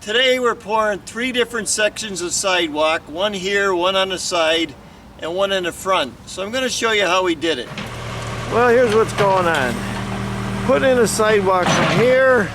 Today we're pouring 3 different sections of sidewalk, one here, one on the side, and one in the front. So I'm going to show you how we did it. Well, here's what's going on. Put in a sidewalk from here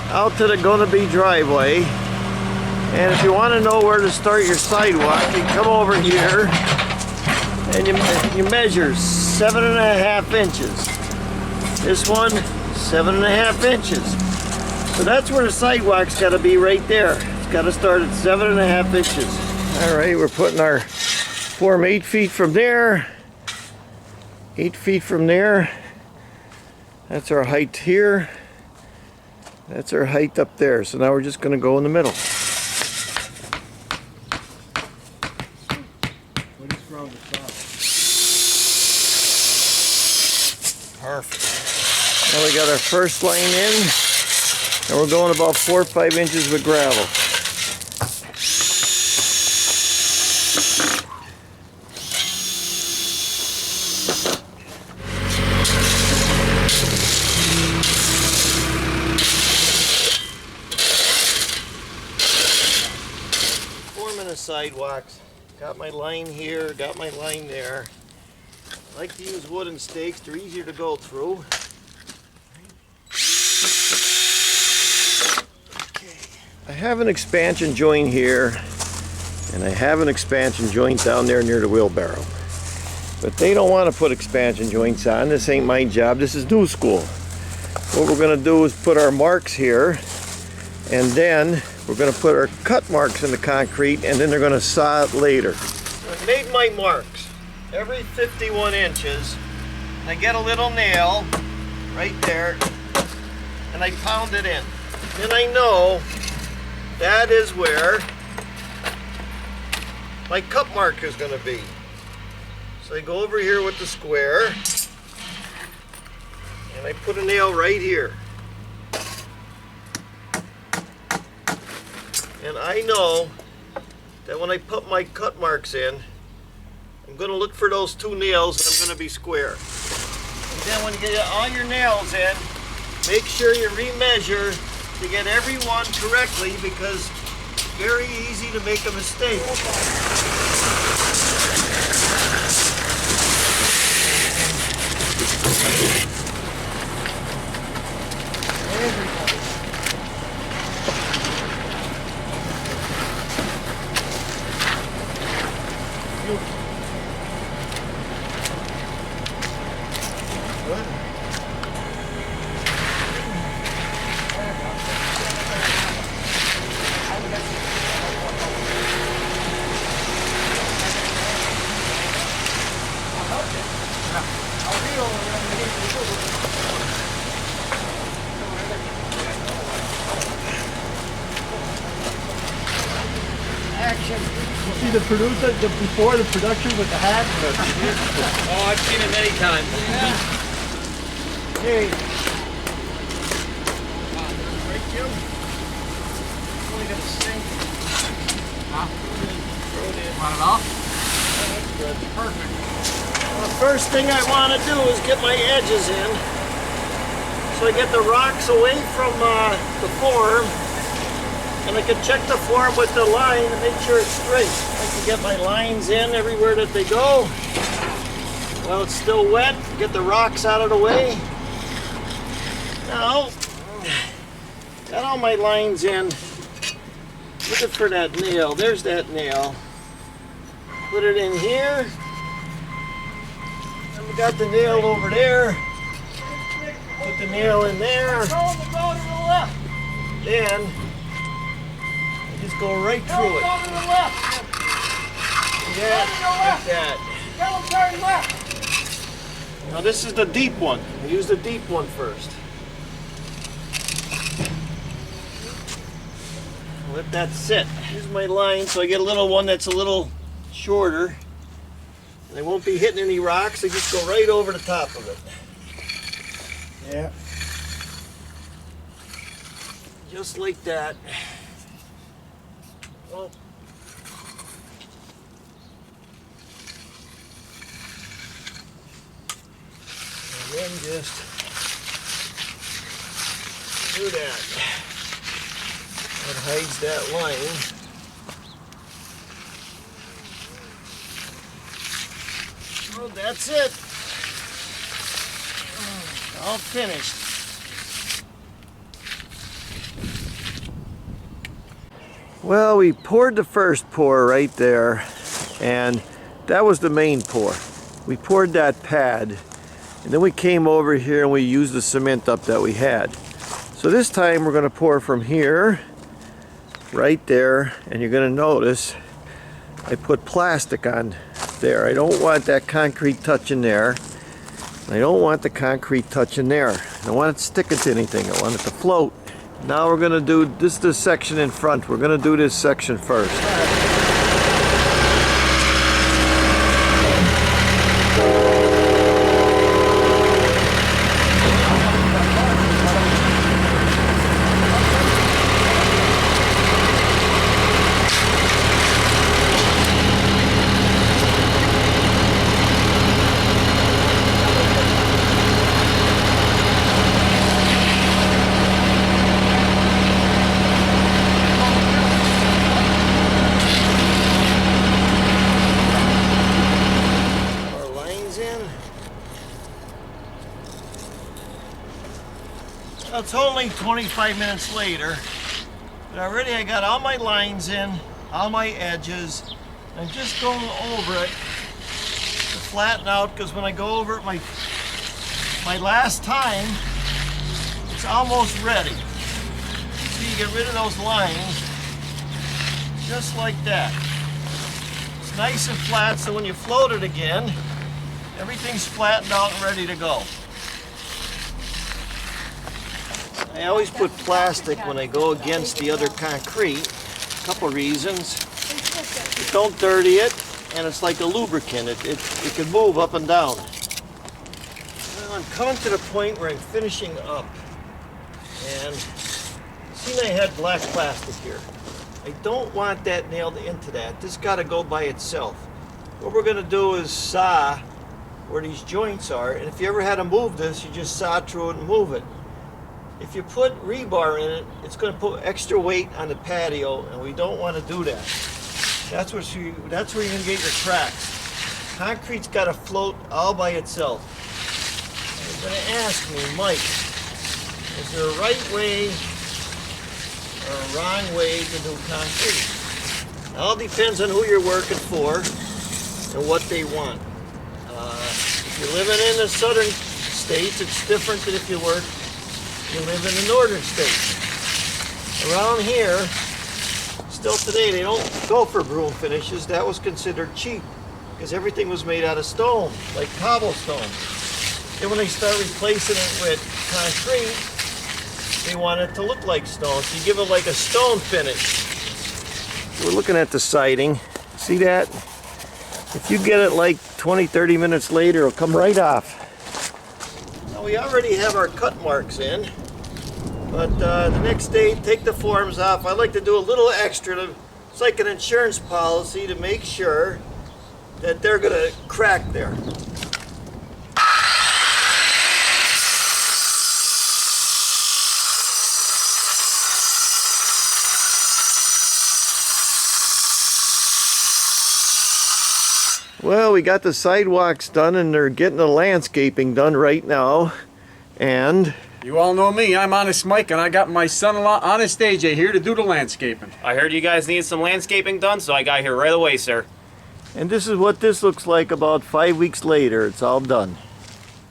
out to the gonna be driveway. And if you want to know where to start your sidewalk, you come over here and you measure 7.5 inches. This one, 7.5 inches. So that's where the sidewalk's got to be right there. It's got to start at 7.5 inches. All right, we're putting our form 8 feet from there, 8 feet from there. That's our height here. That's our height up there. So now we're just going to go in the middle. Perfect. Now we got our first line in. And we're going about 4 or 5 inches with gravel. Forming the sidewalks. Got my line here, got my line there. I like to use wooden stakes, they're easier to go through. I have an expansion joint here, and I have an expansion joint down there near the wheelbarrow. But they don't want to put expansion joints on. This ain't my job. This is new school. What we're going to do is put our marks here, and then we're going to put our cut marks in the concrete, and then they're going to saw it later. I made my marks every 51 inches. I get a little nail right there, and I pound it in. Then I know that is where my cut mark is going to be. So I go over here with the square and I put a nail right here. And I know that when I put my cut marks in, I'm going to look for those 2 nails and I'm going to be square. And then when you get all your nails in, make sure you remeasure to get everyone correctly, because it's very easy to make a mistake. See the producer before the production with the hat? Oh, I've seen it many times. Yeah. Hey. Right, Jim? Only got a sink. Huh? Throw it in. Want it off? Oh, that's good. Perfect. Well, the first thing I want to do is get my edges in. So I get the rocks away from the form. And I can check the form with the line to make sure it's straight. I can get my lines in everywhere that they go. While it's still wet, get the rocks out of the way. Now, got all my lines in. Looking for that nail. There's that nail. Put it in here. And we got the nail over there. Put the nail in there. Then, just go right through it. Yeah, like that. Now this is the deep one. I use the deep one first. Let that sit. Here's my line, so I get a little one that's a little shorter. And I won't be hitting any rocks. I just go right over the top of it. Yeah. Just like that. Oh. And then just do that. That hides that line. Well, that's it. All finished. Well, we poured the first pour right there, and that was the main pour. We poured that pad, and then we came over here and we used the cement up that we had. So this time we're going to pour from here, right there, and you're going to notice I put plastic on there. I don't want that concrete touching there. I don't want the concrete touching there. I don't want it sticking to anything. I want it to float. Now we're going to do this section in front. We're going to do this section first. Well, it's only 25 minutes later, but already I got all my lines in, all my edges. I'm just going over it to flatten out, because when I go over it my last time, it's almost ready. So you get rid of those lines, just like that. It's nice and flat, so when you float it again, everything's flattened out and ready to go. I always put plastic when I go against the other concrete. A couple reasons. You don't dirty it, and it's like a lubricant. It can move up and down. Well, I'm coming to the point where I'm finishing up. And see, I had black plastic here. I don't want that nailed into that. This got to go by itself. What we're going to do is saw where these joints are, and if you ever had to move this, you just saw through it and move it. If you put rebar in it, it's going to put extra weight on the patio, and we don't want to do that. That's where you're going to get your cracks. Concrete's got to float all by itself. And you're going to ask me, Mike, is there a right way or a wrong way to do concrete? It all depends on who you're working for and what they want. If you're living in the southern states, it's different than if you live in the northern states. Around here, still today, they don't go for broom finishes. That was considered cheap because everything was made out of stone, like cobblestone. Then when they start replacing it with concrete, they want it to look like stone. So you give it like a stone finish. We're looking at the siding. See that? If you get it like 20-30 minutes later, it'll come right off. Now we already have our cut marks in. But the next day, take the forms off. I like to do a little extra. It's like an insurance policy to make sure that they're going to crack there. Well, we got the sidewalks done, and they're getting the landscaping done right now. And you all know me, I'm Honest Mike, and I got my son-in-law, Honest AJ, here to do the landscaping. I heard you guys need some landscaping done, so I got here right away, sir. And this is what this looks like about 5 weeks later. It's all done.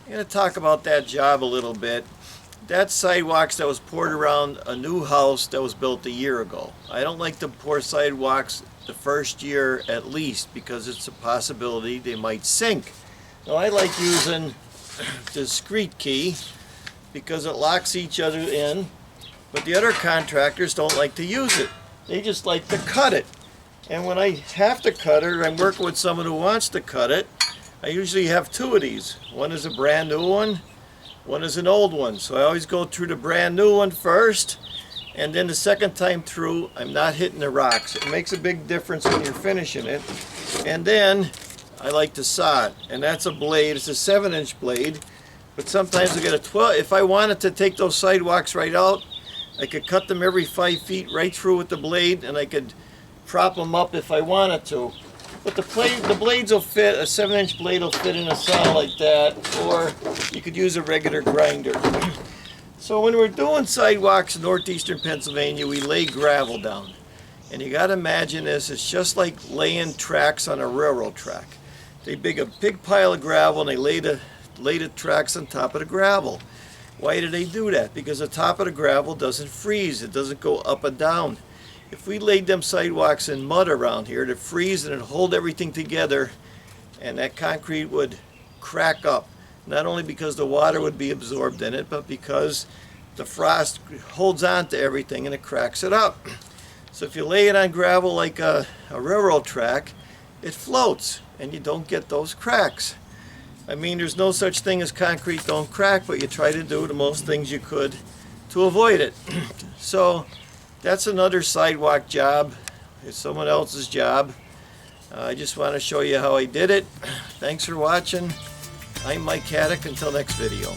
I'm going to talk about that job a little bit. That's sidewalks that was poured around a new house that was built a year ago. I don't like to pour sidewalks the first year at least, because it's a possibility they might sink. Now I like using the discrete key because it locks each other in, but the other contractors don't like to use it. They just like to cut it. And when I have to cut it, or I'm working with someone who wants to cut it, I usually have two of these. One is a brand new one, one is an old one. So I always go through the brand new one first, and then the second time through, I'm not hitting the rocks. It makes a big difference when you're finishing it. And then I like to saw it, and that's a blade. It's a 7-inch blade, but sometimes I get a 12. If I wanted to take those sidewalks right out, I could cut them every 5 feet right through with the blade, and I could prop them up if I wanted to. But the blades will fit, a 7-inch blade will fit in a saw like that, or you could use a regular grinder. So when we're doing sidewalks in northeastern Pennsylvania, we lay gravel down. And you gotta imagine this, it's just like laying tracks on a railroad track. They dig a big pile of gravel and they lay the tracks on top of the gravel. Why do they do that? Because the top of the gravel doesn't freeze, it doesn't go up and down. If we laid them sidewalks in mud around here, it'd freeze and it'd hold everything together, and that concrete would crack up. Not only because the water would be absorbed in it, but because the frost holds on to everything and it cracks it up. So if you lay it on gravel like a railroad track, it floats and you don't get those cracks. I mean, there's no such thing as concrete don't crack, but you try to do the most things you could to avoid it. So that's another sidewalk job. It's someone else's job. I just want to show you how I did it. Thanks for watching. I'm Mike Haduck. Until next video.